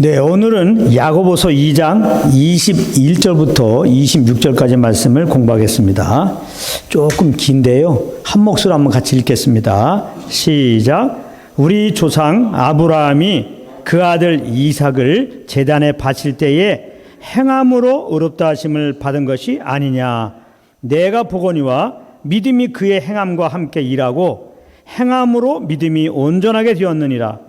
네, 오늘은 야고보서 2장 21절부터 26절까지 말씀을 공부하겠습니다. 조금 긴데요. 한 목소리로 한번 같이 읽겠습니다. 시작. 우리 조상 아브라함이 그 아들 이삭을 제단에 바칠 때에 행함으로 의롭다 하심을 받은 것이 아니냐. 내가 보거니와 믿음이 그의 행함과 함께 일하고 행함으로 믿음이 온전하게 되었느니라.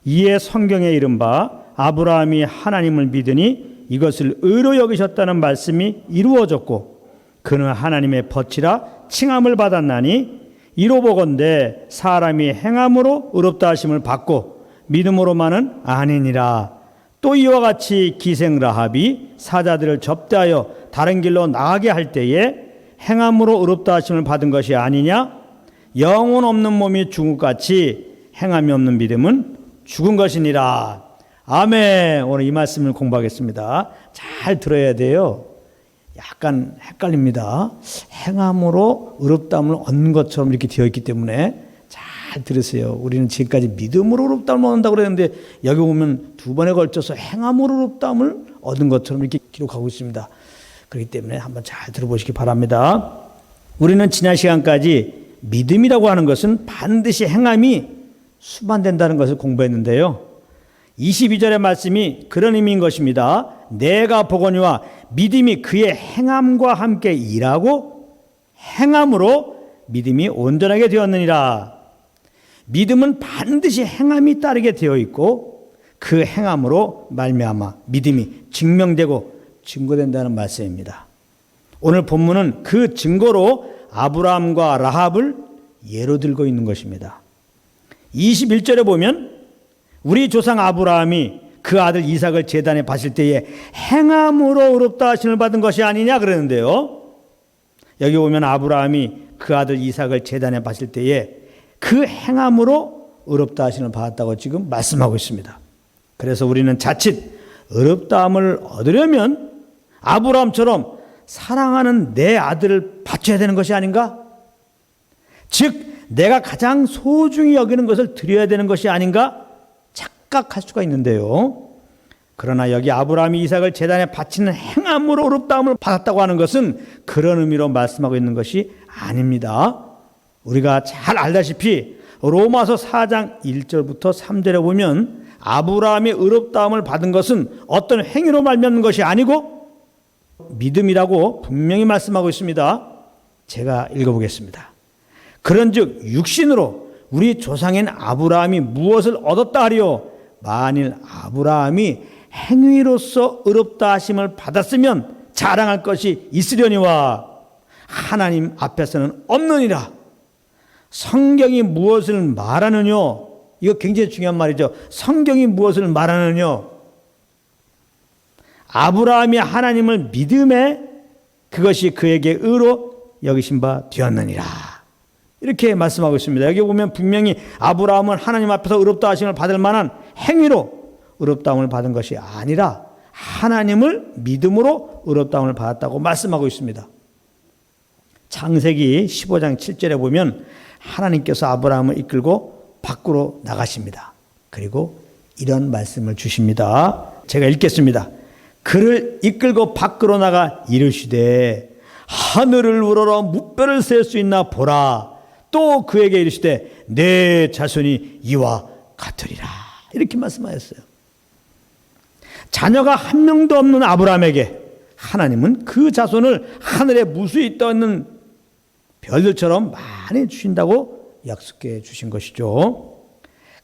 이에 성경에 이른바 아브라함이 하나님을 믿으니 이것을 의로 여기셨다는 말씀이 이루어졌고 그는 하나님의 벗이라 칭함을 받았나니 이로 보건대 사람이 행함으로 의롭다 하심을 받고 믿음으로만은 아니니라. 또 이와 같이 기생 라합이 사자들을 접대하여 다른 길로 나가게 할 때에 행함으로 의롭다 하심을 받은 것이 아니냐. 영혼 없는 몸이 죽은 것 같이 행함이 없는 믿음은 죽은 것이니라. 아멘. 오늘 이 말씀을 공부하겠습니다. 잘 들어야 돼요. 약간 헷갈립니다. 행함으로 의롭다함을 얻는 것처럼 이렇게 되어 있기 때문에 잘 들으세요. 우리는 지금까지 믿음으로 의롭다함을 얻는다고 그랬는데 여기 보면 두 번에 걸쳐서 행함으로 의롭다함을 얻은 것처럼 이렇게 기록하고 있습니다. 그렇기 때문에 한번 잘 들어보시기 바랍니다. 우리는 지난 시간까지 믿음이라고 하는 것은 반드시 행함이 수반된다는 것을 공부했는데요. 22절의 말씀이 그런 의미인 것입니다. 내가 보거니와 믿음이 그의 행함과 함께 일하고 행함으로 믿음이 온전하게 되었느니라. 믿음은 반드시 행함이 따르게 되어 있고 그 행함으로 말미암아 믿음이 증명되고 증거된다는 말씀입니다. 오늘 본문은 그 증거로 아브라함과 라합을 예로 들고 있는 것입니다. 21절에 보면 우리 조상 아브라함이 그 아들 이삭을 제단에 바칠 때에 행함으로 의롭다 하심을 받은 것이 아니냐 그러는데요. 여기 보면 아브라함이 그 아들 이삭을 제단에 바칠 때에 그 행함으로 의롭다 하심을 받았다고 지금 말씀하고 있습니다. 그래서 우리는 자칫 의롭다함을 얻으려면 아브라함처럼 사랑하는 내 아들을 바쳐야 되는 것이 아닌가? 즉 내가 가장 소중히 여기는 것을 드려야 되는 것이 아닌가? 착각할 수가 있는데요. 그러나 여기 아브라함이 이삭을 제단에 바치는 행함으로 의롭다함을 받았다고 하는 것은 그런 의미로 말씀하고 있는 것이 아닙니다. 우리가 잘 알다시피 로마서 4장 1절부터 3절에 보면 아브라함이 의롭다함을 받은 것은 어떤 행위로 말미암는 것이 아니고 믿음이라고 분명히 말씀하고 있습니다. 제가 읽어보겠습니다. 그런즉 육신으로 우리 조상인 아브라함이 무엇을 얻었다 하리요? 만일 아브라함이 행위로서 의롭다 하심을 받았으면 자랑할 것이 있으려니와 하나님 앞에서는 없느니라. 성경이 무엇을 말하느냐? 이거 굉장히 중요한 말이죠. 성경이 무엇을 말하느냐? 아브라함이 하나님을 믿음에 그것이 그에게 의로 여기신 바 되었느니라. 이렇게 말씀하고 있습니다. 여기 보면 분명히 아브라함은 하나님 앞에서 의롭다 하심을 받을 만한 행위로 의롭다함을 받은 것이 아니라 하나님을 믿음으로 의롭다함을 받았다고 말씀하고 있습니다. 창세기 15장 7절에 보면 하나님께서 아브라함을 이끌고 밖으로 나가십니다. 그리고 이런 말씀을 주십니다. 제가 읽겠습니다. 그를 이끌고 밖으로 나가 이르시되 하늘을 우러러 무뼈를 셀 수 있나 보라. 또 그에게 이르시되 내 자손이 이와 같으리라. 이렇게 말씀하셨어요. 자녀가 한 명도 없는 아브라함에게 하나님은 그 자손을 하늘에 무수히 떠있는 별들처럼 많이 주신다고 약속해 주신 것이죠.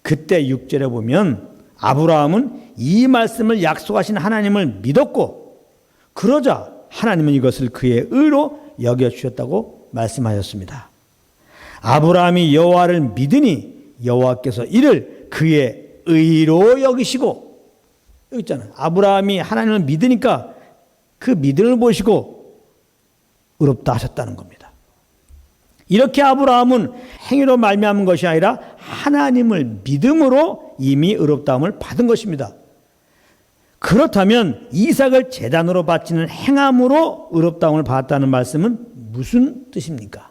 그때 6절에 보면 아브라함은 이 말씀을 약속하신 하나님을 믿었고 그러자 하나님은 이것을 그의 의로 여겨주셨다고 말씀하셨습니다. 아브라함이 여호와를 믿으니 여호와께서 이를 그의 의로 여기시고, 여기 있잖아요. 아브라함이 하나님을 믿으니까 그 믿음을 보시고 의롭다 하셨다는 겁니다. 이렇게 아브라함은 행위로 말미암은 것이 아니라 하나님을 믿음으로 이미 의롭다함을 받은 것입니다. 그렇다면 이삭을 제단으로 바치는 행함으로 의롭다함을 받았다는 말씀은 무슨 뜻입니까?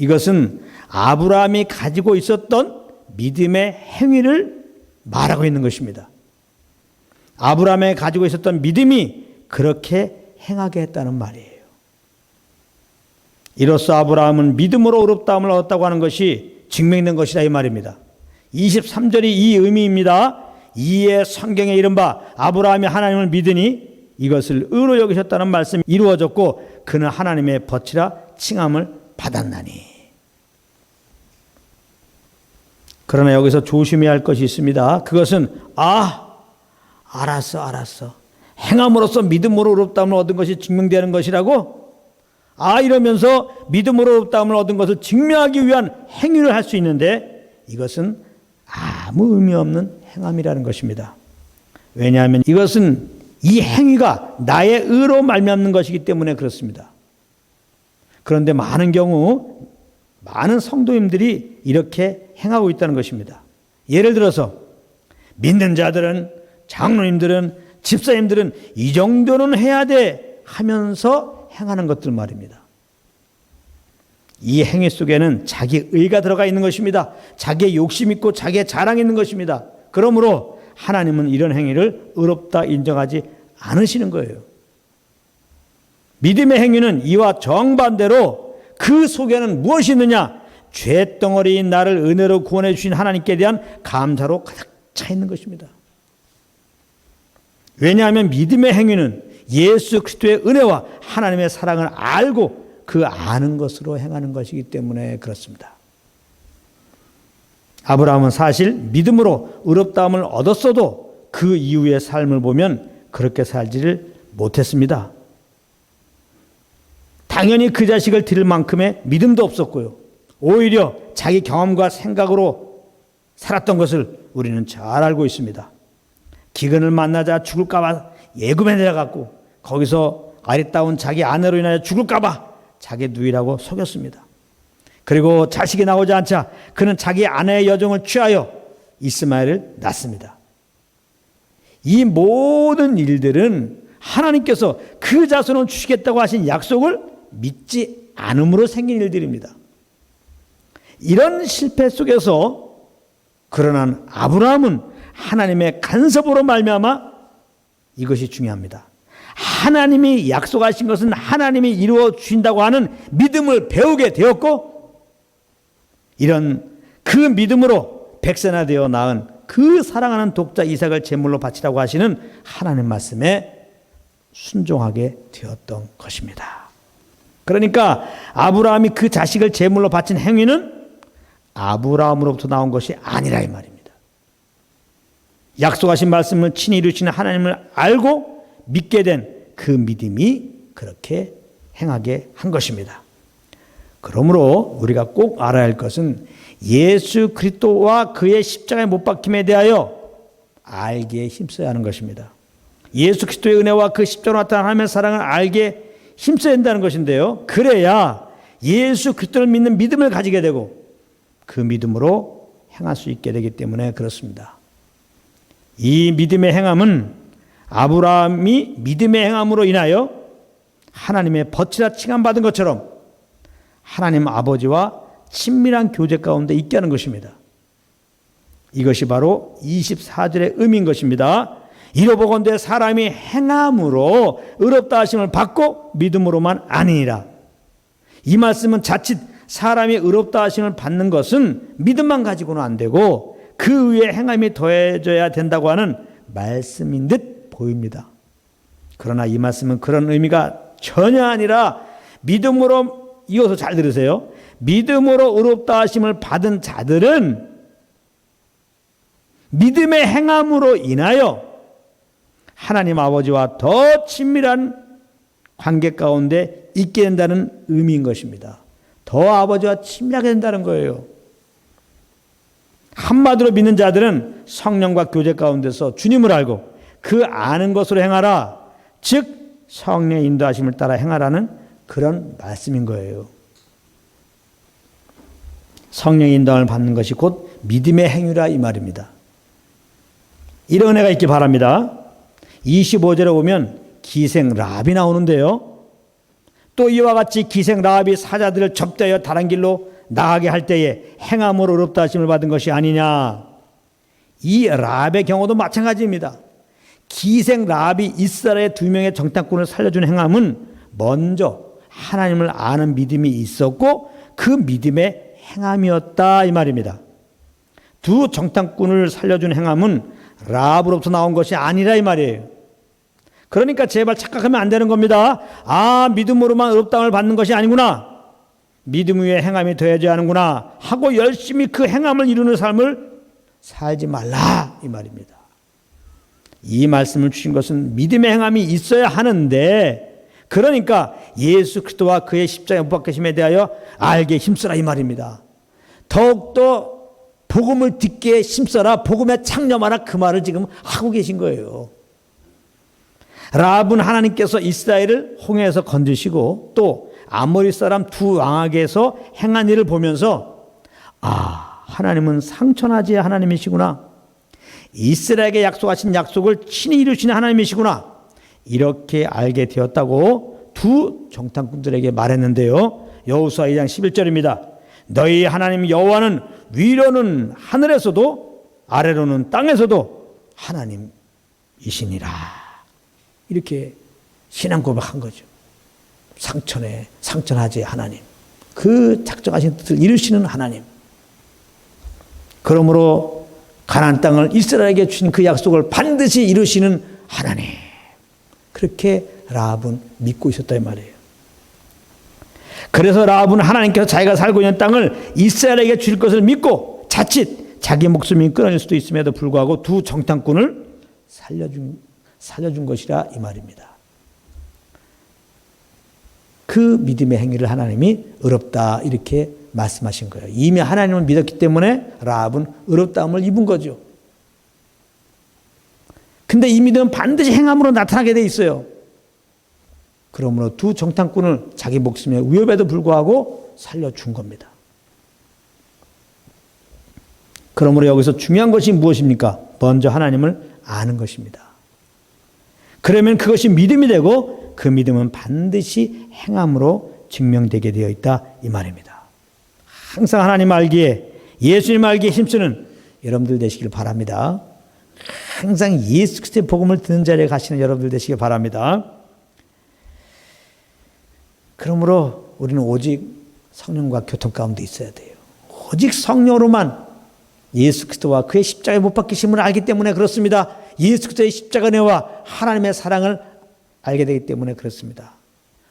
이것은 아브라함이 가지고 있었던 믿음의 행위를 말하고 있는 것입니다. 아브라함이 가지고 있었던 믿음이 그렇게 행하게 했다는 말이에요. 이로써 아브라함은 믿음으로 의롭다함을 얻었다고 하는 것이 증명된 것이다 이 말입니다. 23절이 이 의미입니다. 이에 성경에 이른바 아브라함이 하나님을 믿으니 이것을 의로 여기셨다는 말씀이 이루어졌고 그는 하나님의 벗이라 칭함을 받았나니. 그러나 여기서 조심해야 할 것이 있습니다. 그것은 알았어. 행함으로써 믿음으로 의롭다함을 얻은 것이 증명되는 것이라고? 이러면서 믿음으로 의롭다함을 얻은 것을 증명하기 위한 행위를 할 수 있는데 이것은 아무 의미 없는 행함이라는 것입니다. 왜냐하면 이것은 이 행위가 나의 의로 말미암는 것이기 때문에 그렇습니다. 그런데 많은 경우 많은 성도님들이 이렇게 행하고 있다는 것입니다. 예를 들어서 믿는 자들은, 장로님들은, 집사님들은 이 정도는 해야 돼 하면서 행하는 것들 말입니다. 이 행위 속에는 자기 의가 들어가 있는 것입니다. 자기의 욕심 있고 자기의 자랑이 있는 것입니다. 그러므로 하나님은 이런 행위를 의롭다 인정하지 않으시는 거예요. 믿음의 행위는 이와 정반대로 그 속에는 무엇이 있느냐? 죄덩어리인 나를 은혜로 구원해 주신 하나님께 대한 감사로 가득 차 있는 것입니다. 왜냐하면 믿음의 행위는 예수 그리스도의 은혜와 하나님의 사랑을 알고 그 아는 것으로 행하는 것이기 때문에 그렇습니다. 아브라함은 사실 믿음으로 의롭다함을 얻었어도 그 이후의 삶을 보면 그렇게 살지를 못했습니다. 당연히 그 자식을 드릴 만큼의 믿음도 없었고요. 오히려 자기 경험과 생각으로 살았던 것을 우리는 잘 알고 있습니다. 기근을 만나자 죽을까 봐 예금에 내려갔고 거기서 아리따운 자기 아내로 인하여 죽을까 봐 자기 누이라고 속였습니다. 그리고 자식이 나오지 않자 그는 자기 아내의 여종을 취하여 이스마엘을 낳습니다. 이 모든 일들은 하나님께서 그 자손을 주시겠다고 하신 약속을 믿지 않음으로 생긴 일들입니다. 이런 실패 속에서 그러나 아브라함은 하나님의 간섭으로 말미암아 이것이 중요합니다. 하나님이 약속하신 것은 하나님이 이루어 주신다고 하는 믿음을 배우게 되었고 이런 그 믿음으로 백세나 되어 낳은 그 사랑하는 독자 이삭을 제물로 바치라고 하시는 하나님 말씀에 순종하게 되었던 것입니다. 그러니까 아브라함이 그 자식을 제물로 바친 행위는 아브라함으로부터 나온 것이 아니라 이 말입니다. 약속하신 말씀을 친히 이루시는 하나님을 알고 믿게 된 그 믿음이 그렇게 행하게 한 것입니다. 그러므로 우리가 꼭 알아야 할 것은 예수 그리스도와 그의 십자가에 못 박힘에 대하여 알기에 힘써야 하는 것입니다. 예수 그리스도의 은혜와 그 십자가로 나타난 하나님의 사랑을 알게 힘써야 한다는 것인데요. 그래야 예수 그리스도를 믿는 믿음을 가지게 되고 그 믿음으로 행할 수 있게 되기 때문에 그렇습니다. 이 믿음의 행함은 아브라함이 믿음의 행함으로 인하여 하나님의 벗이라 칭함받은 것처럼 하나님 아버지와 친밀한 교제 가운데 있게 하는 것입니다. 이것이 바로 24절의 의미인 것입니다. 이로보건대 사람이 행함으로 의롭다 하심을 받고 믿음으로만 아니니라. 이 말씀은 자칫 사람이 의롭다 하심을 받는 것은 믿음만 가지고는 안 되고 그 위에 행함이 더해져야 된다고 하는 말씀인 듯 보입니다. 그러나 이 말씀은 그런 의미가 전혀 아니라 믿음으로, 이어서 잘 들으세요. 믿음으로 의롭다 하심을 받은 자들은 믿음의 행함으로 인하여 하나님 아버지와 더 친밀한 관계 가운데 있게 된다는 의미인 것입니다. 더 아버지와 친밀하게 된다는 거예요. 한마디로 믿는 자들은 성령과 교제 가운데서 주님을 알고 그 아는 것으로 행하라. 즉 성령의 인도하심을 따라 행하라는 그런 말씀인 거예요. 성령의 인도함을 받는 것이 곧 믿음의 행위라 이 말입니다. 이런 은혜가 있기 바랍니다. 25절에 보면 기생 라합이 나오는데요. 또 이와 같이 기생 라합이 사자들을 접대하여 다른 길로 나가게 할 때에 행함으로 의롭다 하심을 받은 것이 아니냐. 이 라합의 경우도 마찬가지입니다. 기생 라합이 이스라엘의 2명의 정탐꾼을 살려준 행함은 먼저 하나님을 아는 믿음이 있었고 그 믿음의 행함이었다 이 말입니다. 두 정탐꾼을 살려준 행함은 라합으로부터 나온 것이 아니라 이 말이에요. 그러니까 제발 착각하면 안 되는 겁니다. 믿음으로만 의롭다함을 받는 것이 아니구나. 믿음 위에 행함이 더해져야 하는구나 하고 열심히 그 행함을 이루는 삶을 살지 말라 이 말입니다. 이 말씀을 주신 것은 믿음의 행함이 있어야 하는데, 그러니까 예수 그리스도와 그의 십자가의 못 박히심에 대하여 알게 힘쓰라 이 말입니다. 더욱더 복음을 듣게 힘써라, 복음에 창념하라, 그 말을 지금 하고 계신 거예요. 라합은 하나님께서 이스라엘을 홍해에서 건지시고 또 아모리 사람 두 왕에게서 행한 일을 보면서 하나님은 상천하지의 하나님이시구나, 이스라엘에게 약속하신 약속을 친히 이루시는 하나님이시구나, 이렇게 알게 되었다고 두 정탐꾼들에게 말했는데요. 여호수아 2장 11절입니다. 너희 하나님 여호와는 위로는 하늘에서도 아래로는 땅에서도 하나님이시니라. 이렇게 신앙 고백한 거죠. 상천하지 하나님, 그 작정하신 뜻을 이루시는 하나님. 그러므로 가나안 땅을 이스라엘에게 주신 그 약속을 반드시 이루시는 하나님, 그렇게 라합은 믿고 있었다 이 말이에요. 그래서 라합은 하나님께서 자기가 살고 있는 땅을 이스라엘에게 줄 것을 믿고 자칫 자기 목숨이 끊어질 수도 있음에도 불구하고 두 정탐꾼을 살려준 것이라 이 말입니다. 그 믿음의 행위를 하나님이 의롭다 이렇게 말씀하신 거예요. 이미 하나님을 믿었기 때문에 라합은 의롭다함을 입은 거죠. 근데 이 믿음은 반드시 행함으로 나타나게 돼 있어요. 그러므로 두 정탐꾼을 자기 목숨의 위협에도 불구하고 살려준 겁니다. 그러므로 여기서 중요한 것이 무엇입니까? 먼저 하나님을 아는 것입니다. 그러면 그것이 믿음이 되고 그 믿음은 반드시 행함으로 증명되게 되어 있다 이 말입니다. 항상 하나님 알기에, 예수님 알기에 힘쓰는 여러분들 되시길 바랍니다. 항상 예수 그리스도의 복음을 듣는 자리에 가시는 여러분들 되시길 바랍니다. 그러므로 우리는 오직 성령과 교통 가운데 있어야 돼요. 오직 성령으로만 예수 그리스도와 그의 십자가에 못 박히심을 알기 때문에 그렇습니다. 예수 그리스도의 십자가 은혜와 하나님의 사랑을 알게 되기 때문에 그렇습니다.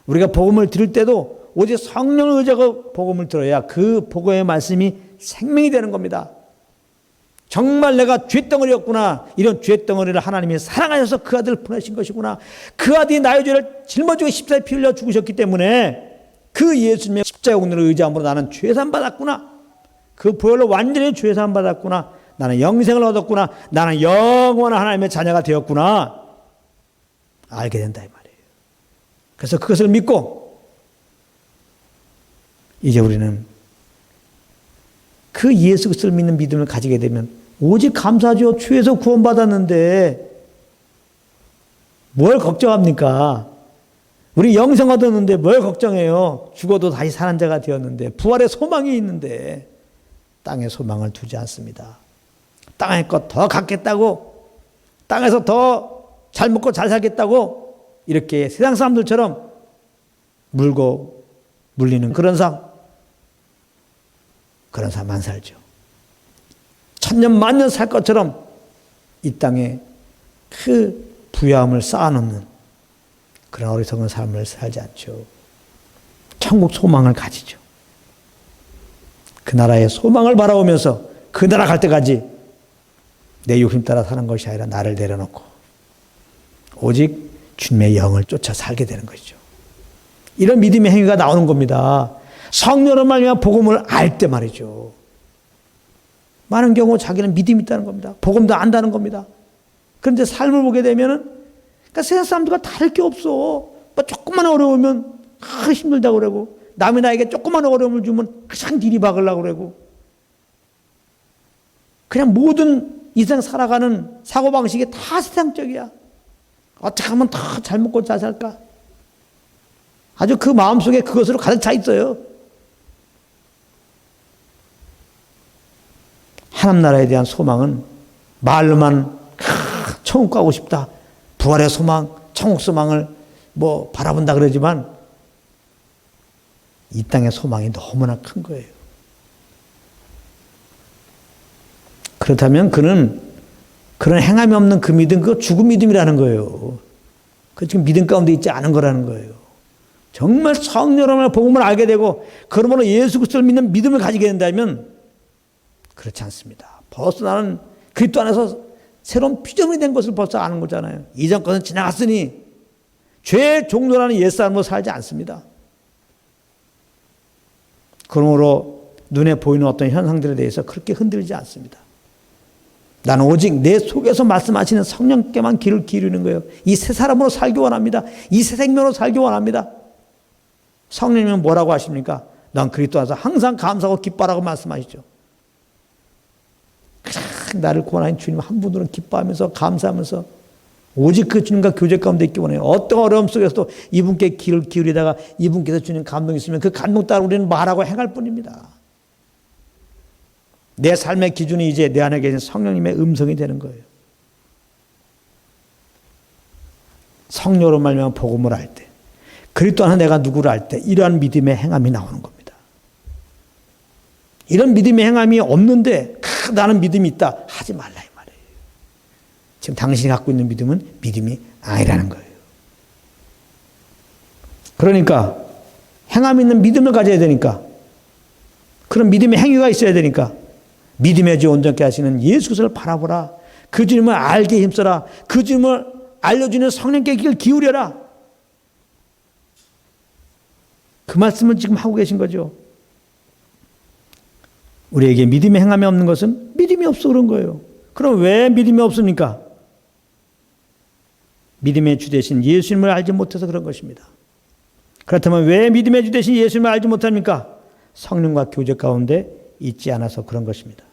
우리가 복음을 들을 때도 오직 성령을 의지하고 복음을 들어야 그 복음의 말씀이 생명이 되는 겁니다. 정말 내가 죄덩어리였구나, 이런 죄덩어리를 하나님이 사랑하셔서 그 아들을 보내신 것이구나, 그 아들이 나의 죄를 짊어지고 십자가에 피 흘려 죽으셨기 때문에 그 예수님의 십자가 오늘을 의지함으로 나는 죄산 받았구나, 그 보혈로 완전히 죄산 받았구나, 나는 영생을 얻었구나, 나는 영원한 하나님의 자녀가 되었구나 알게 된다 이 말이에요. 그래서 그것을 믿고 이제 우리는 그 예수 그리스도를 믿는 믿음을 가지게 되면 오직 감사하죠. 죄에서 구원받았는데 뭘 걱정합니까? 우리 영생 얻었는데 뭘 걱정해요? 죽어도 다시 사는 자가 되었는데, 부활의 소망이 있는데 땅에 소망을 두지 않습니다. 땅의 것 더 갖겠다고, 땅에서 더 잘 먹고 잘 살겠다고 이렇게 세상 사람들처럼 물고 물리는 그런 삶 안 살죠. 천년 만년 살 것처럼 이 땅에 그 부유함을 쌓아놓는 그런 어리석은 삶을 살지 않죠. 천국 소망을 가지죠. 그 나라의 소망을 바라보면서 그 나라 갈 때까지 내 욕심 따라 사는 것이 아니라 나를 내려놓고 오직 주님의 영을 쫓아 살게 되는 것이죠. 이런 믿음의 행위가 나오는 겁니다. 성령으로 말미암아 복음을 알 때 말이죠. 많은 경우 자기는 믿음이 있다는 겁니다. 복음도 안다는 겁니다. 그런데 삶을 보게 되면은, 그러니까 세상 사람들과 다를 게 없어. 뭐 조금만 어려우면 힘들다고 그러고, 남이 나에게 조금만 어려움을 주면 그냥 디리 박으려고 그러고, 그냥 모든 인생 살아가는 사고방식이 다 세상적이야. 어떻게 하면 더 잘 먹고 잘 살까? 아주 그 마음속에 그것으로 가득 차 있어요. 하나님 나라에 대한 소망은 말로만 천국 가고 싶다, 부활의 소망, 천국 소망을 뭐 바라본다 그러지만 이 땅의 소망이 너무나 큰 거예요. 그렇다면 그는 그런 행함이 없는 그 믿음, 그거 죽은 믿음이라는 거예요. 그 지금 믿음 가운데 있지 않은 거라는 거예요. 정말 성령으로 복음을 알게 되고 그러므로 예수 그리스도를 믿는 믿음을 가지게 된다면 그렇지 않습니다. 벌써 나는 그리스도 안에서 새로운 피조물이 된 것을 벌써 아는 거잖아요. 이전 것은 지나갔으니 죄의 종로라는 옛사람으로 살지 않습니다. 그러므로 눈에 보이는 어떤 현상들에 대해서 그렇게 흔들리지 않습니다. 나는 오직 내 속에서 말씀하시는 성령께만 귀를 기울이는 거예요. 이 새 사람으로 살기 원합니다. 이 새 생명으로 살기 원합니다. 성령님은 뭐라고 하십니까? 난 그리스도 안에서 항상 감사하고 기뻐하라고 말씀하시죠. 나를 구원하신 주님 한 분으로 기뻐하면서 감사하면서 오직 그 주님과 교제 가운데 있기 원해요. 어떤 어려움 속에서도 이분께 귀를 기울이다가 이분께서 주는 감동이 있으면 그 감동 따라 우리는 말하고 행할 뿐입니다. 내 삶의 기준이 이제 내 안에 계신 성령님의 음성이 되는 거예요. 성령으로 말미암아 복음을 알 때, 그리스도 안에 내가 누구를 알 때 이러한 믿음의 행함이 나오는 겁니다. 이런 믿음의 행함이 없는데 나는 믿음이 있다 하지 말라 이 말이에요. 지금 당신이 갖고 있는 믿음은 믿음이 아니라는 거예요. 그러니까 행함 있는 믿음을 가져야 되니까 그런 믿음의 행위가 있어야 되니까 믿음의 주 온전케 하시는 예수 그리스도를 바라보라. 그 주님을 알게 힘써라. 그 주님을 알려주는 성령께 귀를 기울여라. 그 말씀을 지금 하고 계신 거죠. 우리에게 믿음의 행함이 없는 것은 믿음이 없어 그런 거예요. 그럼 왜 믿음이 없습니까? 믿음의 주 되신 예수님을 알지 못해서 그런 것입니다. 그렇다면 왜 믿음의 주 되신 예수님을 알지 못합니까? 성령과 교제 가운데 있지 않아서 그런 것입니다.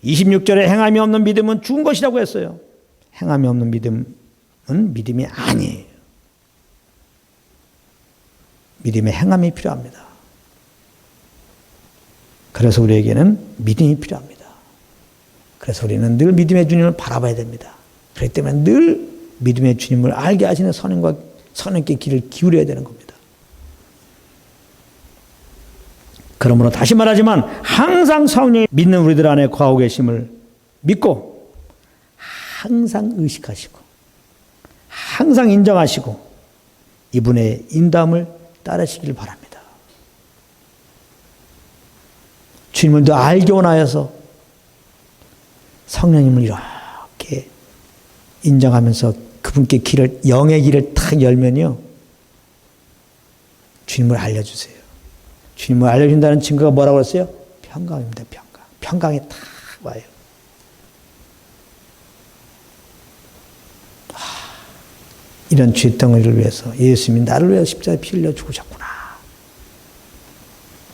26절에 행함이 없는 믿음은 죽은 것이라고 했어요. 행함이 없는 믿음은 믿음이 아니에요. 믿음의 행함이 필요합니다. 그래서 우리에게는 믿음이 필요합니다. 그래서 우리는 늘 믿음의 주님을 바라봐야 됩니다. 그렇기 때문에 늘 믿음의 주님을 알게 하시는 성령께 귀를 기울여야 되는 겁니다. 그러므로 다시 말하지만 항상 성령이 믿는 우리들 안에 거하고 계심을 믿고 항상 의식하시고 항상 인정하시고 이분의 인도함을 따르시길 바랍니다. 주님을 더 알기 원하여서 성령님을 이렇게 인정하면서 그분께 길을, 영의 길을 탁 열면요, 주님을 알려주세요. 주님을 알려준다는 증거가 뭐라고 했어요? 평강입니다. 평강. 평강이 탁 와요. 이런 죄덩어리를 위해서 예수님이 나를 위해서 십자가에 피 흘려 죽으셨구나.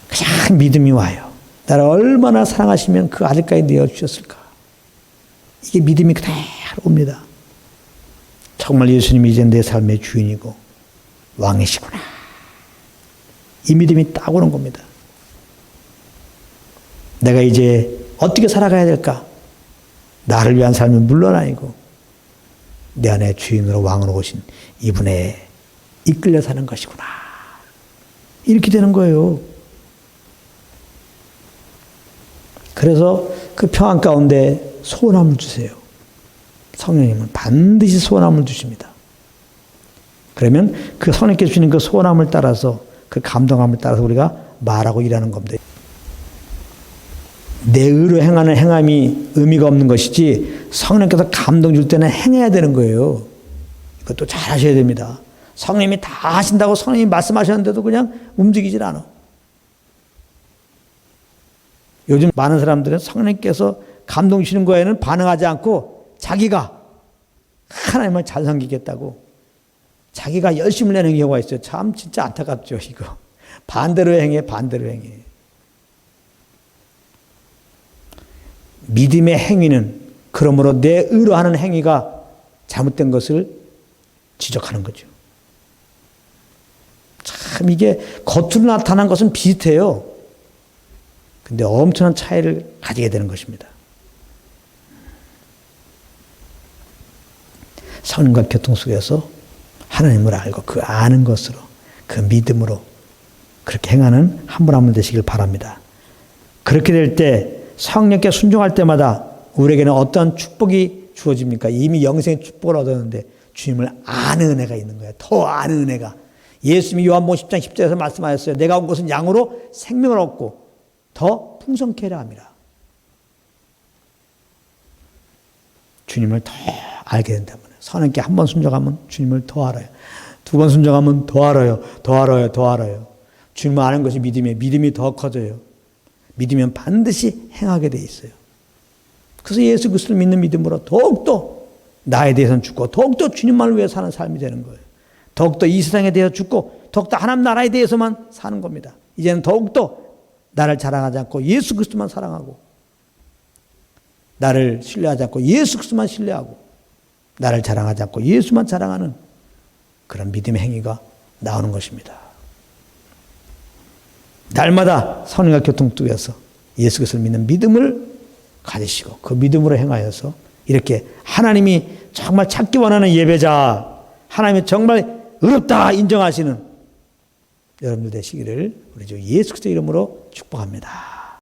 그냥 믿음이 와요. 나를 얼마나 사랑하시면 그 아들까지 내어주셨을까. 이게 믿음이 그대로 옵니다. 정말 예수님이 이제 내 삶의 주인이고 왕이시구나. 이 믿음이 딱 오는 겁니다. 내가 이제 어떻게 살아가야 될까? 나를 위한 삶은 물론 아니고 내 안에 주인으로 왕으로 오신 이분에 이끌려 사는 것이구나. 이렇게 되는 거예요. 그래서 그 평안 가운데 소원함을 주세요. 성령님은 반드시 소원함을 주십니다. 그러면 그 성령께 주시는 그 소원함을 따라서 그 감동함을 따라서 우리가 말하고 일하는 겁니다. 내 의로 행하는 행함이 의미가 없는 것이지 성령께서 감동 줄 때는 행해야 되는 거예요. 이것도 잘 하셔야 됩니다. 성령님이 다 하신다고 성령님이 말씀하셨는데도 그냥 움직이질 않아. 요즘 많은 사람들은 성령께서 감동 주시는 거에는 반응하지 않고 자기가 하나님을 잘 섬기겠다고 자기가 열심을 내는 경우가 있어요. 참 진짜 안타깝죠. 이거 반대로 행해. 반대로 행해. 믿음의 행위는 그러므로 내 의로 하는 행위가 잘못된 것을 지적하는 거죠. 참 이게 겉으로 나타난 것은 비슷해요. 근데 엄청난 차이를 가지게 되는 것입니다. 성령과 교통 속에서 하나님을 알고 그 아는 것으로 그 믿음으로 그렇게 행하는 한 분 한 분 되시길 바랍니다. 그렇게 될 때 성령께 순종할 때마다 우리에게는 어떤 축복이 주어집니까? 이미 영생의 축복을 얻었는데 주님을 아는 은혜가 있는 거예요. 더 아는 은혜가. 예수님이 요한복음 10장 10절에서 말씀하셨어요. 내가 온 것은 양으로 생명을 얻고 더 풍성케 하려 함이라. 주님을 더 알게 된다면 성령께 한 번 순종하면 주님을 더 알아요. 두 번 순종하면 더 알아요. 더 알아요. 더 알아요. 주님을 아는 것이 믿음이에요. 믿음이 더 커져요. 믿으면 반드시 행하게 돼 있어요. 그래서 예수 그리스도를 믿는 믿음으로 더욱더 나에 대해서는 죽고 더욱더 주님만을 위해 사는 삶이 되는 거예요. 더욱더 이 세상에 대해서 죽고 더욱더 하나님 나라에 대해서만 사는 겁니다. 이제는 더욱더 나를 자랑하지 않고 예수 그리스도만 사랑하고 나를 신뢰하지 않고 예수 그리스도만 신뢰하고 나를 자랑하지 않고 예수만 자랑하는 그런 믿음의 행위가 나오는 것입니다. 날마다 성령과 교통속에서 예수 그리스도를 믿는 믿음을 가지시고 그 믿음으로 행하여서 이렇게 하나님이 정말 찾기 원하는 예배자, 하나님이 정말 의롭다 인정하시는 여러분들 되시기를 우리 주 예수 그리스도 이름으로 축복합니다.